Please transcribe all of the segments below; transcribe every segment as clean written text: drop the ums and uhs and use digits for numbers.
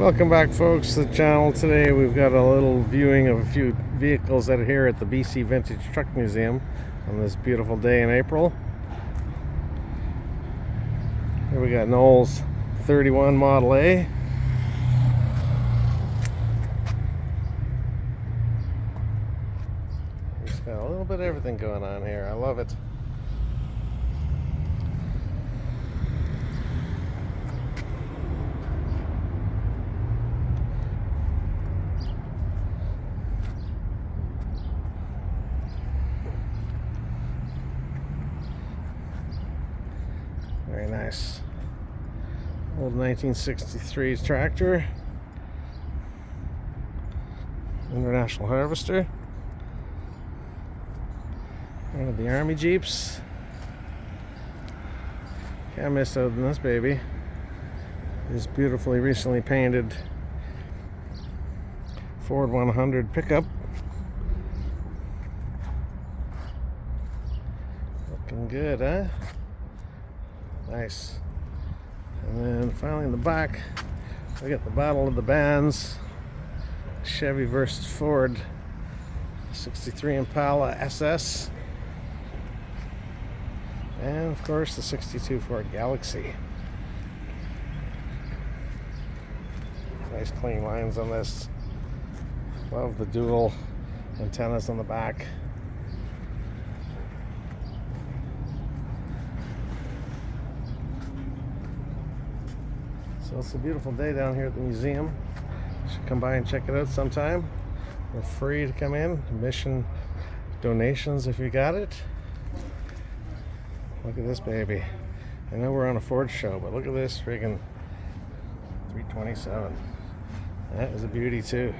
Welcome back, folks, to the channel. Today we've got a little viewing of a few vehicles that are here at the BC Vintage Truck Museum on this beautiful day in April. Here we got Noel's 31 Model A. It's got a little bit of everything going on here. I love it. Very nice. Old 1963 tractor. International Harvester. One of the Army Jeeps. Can't miss out on this baby. This beautifully recently painted Ford 100 pickup. Looking good, huh? Nice. And then finally in the back, we got the Battle of the Bands, Chevy versus Ford 63 Impala SS, and of course the 62 Ford Galaxie. Nice clean lines on this. Love the dual antennas on the back. So it's a beautiful day down here at the museum. You should come by and check it out sometime. We're free to come in. Admission donations if you got it. Look at this baby. I know we're on a Ford show, but look at this friggin' 327. That is a beauty too.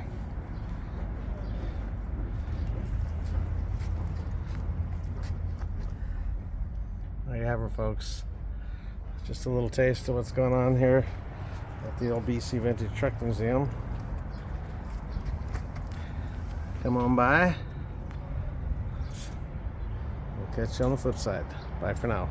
There you have her, folks. Just a little taste of what's going on here at the old BC Vintage Truck Museum. Come on by. We'll catch you on the flip side. Bye for now.